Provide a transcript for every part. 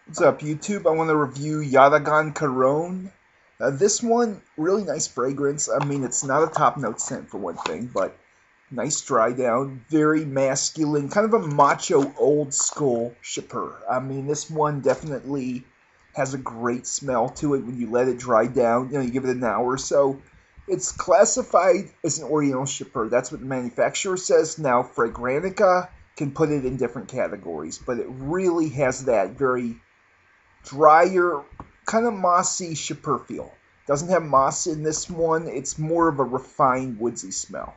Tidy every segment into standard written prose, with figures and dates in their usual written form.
What's up, YouTube? I want to review Yatagan Caron. This one, really nice fragrance. I mean, it's not a top note scent for one thing, but nice dry down, very masculine, kind of a macho old school shipper. I mean, this one definitely has a great smell to it when you let it dry down. You give it an hour or so. It's classified as an Oriental shipper. That's what the manufacturer says. Now, Fragrantica can put it in different categories, but it really has that very drier, kind of mossy Shapir feel. Doesn't have moss in this one. It's more of a refined woodsy smell.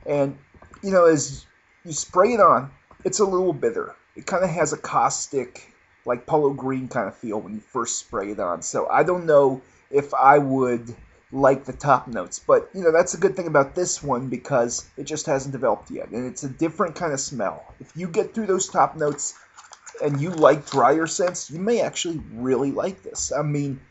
And, as you spray it on, it's a little bitter. It kind of has a caustic, like polo green kind of feel when you first spray it on. So I don't know if I would like the top notes. But, that's a good thing about this one because it just hasn't developed yet. And it's a different kind of smell. If you get through those top notes, and you like drier scents, you may actually really like this. I mean,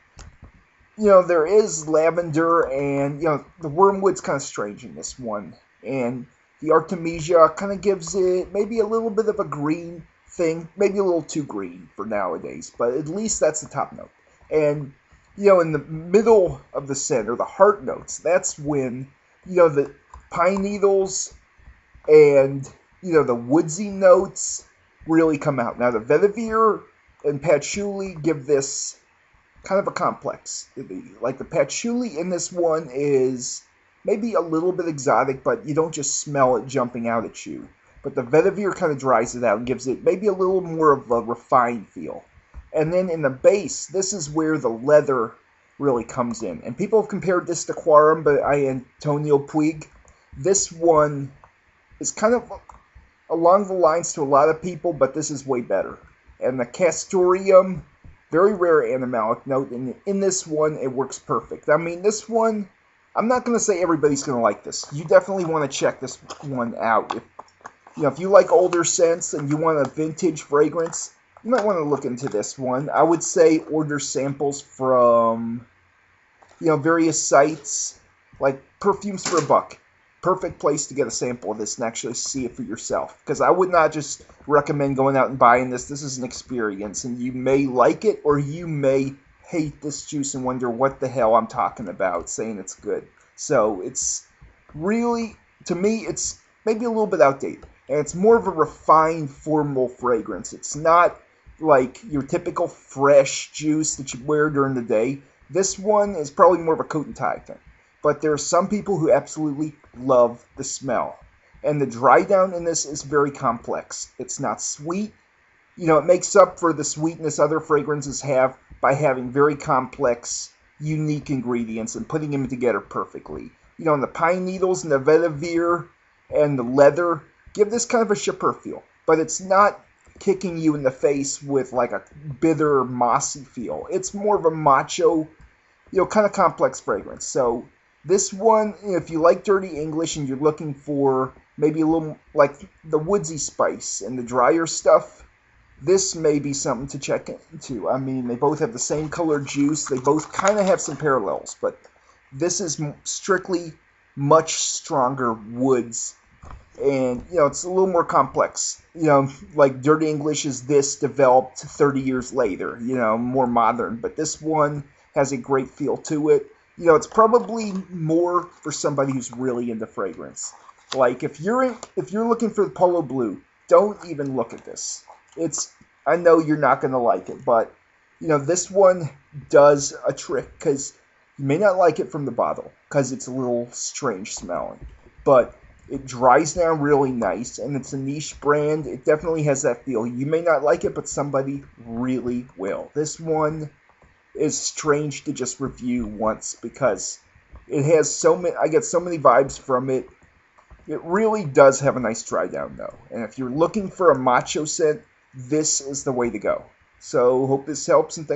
there is lavender and, the wormwood's kind of strange in this one. And the artemisia kind of gives it maybe a little bit of a green thing, maybe a little too green for nowadays, but at least that's the top note. And, in the middle of the scent, or the heart notes, that's when, the pine needles and, the woodsy notes really come out. Now, the vetiver and patchouli give this kind of a complex. Like the patchouli in this one is maybe a little bit exotic, but you don't just smell it jumping out at you. But the vetiver kind of dries it out and gives it maybe a little more of a refined feel. And then in the base, this is where the leather really comes in. And people have compared this to Caron by Antonio Puig. This one is kind of along the lines to a lot of people, but this is way better. And the castoreum, very rare animalic note, and in this one, it works perfect. I mean, this one, I'm not going to say everybody's going to like this. You definitely want to check this one out. If you like older scents and you want a vintage fragrance, you might want to look into this one. I would say order samples from, various sites, like Perfumes for a Buck. Perfect place to get a sample of this and actually see it for yourself. Because I would not just recommend going out and buying this. This is an experience, and you may like it or you may hate this juice and wonder what the hell I'm talking about saying it's good. So it's really, to me, it's maybe a little bit outdated. And it's more of a refined, formal fragrance. It's not like your typical fresh juice that you wear during the day. This one is probably more of a coat and tie thing. But there are some people who absolutely love the smell. And the dry down in this is very complex. It's not sweet. It makes up for the sweetness other fragrances have by having very complex, unique ingredients and putting them together perfectly. And the pine needles and the vetiver and the leather give this kind of a shipper feel. But it's not kicking you in the face with like a bitter, mossy feel. It's more of a macho, kind of complex fragrance. So this one, if you like dirty English and you're looking for maybe a little like the woodsy spice and the drier stuff, this may be something to check into. I mean, they both have the same color juice. They both kind of have some parallels, but this is strictly much stronger woods. And, it's a little more complex. Like Dirty English is this developed 30 years later, more modern. But this one has a great feel to it. It's probably more for somebody who's really into fragrance. Like if you're looking for the Polo Blue, don't even look at this. I know you're not going to like it, but this one does a trick because you may not like it from the bottle because it's a little strange smelling, but it dries down really nice and it's a niche brand. It definitely has that feel. You may not like it, but somebody really will. This one is strange to just review once because it has so many. I get so many vibes from it. It really does have a nice dry down though, and if you're looking for a macho scent, this is the way to go. So hope this helps and thanks.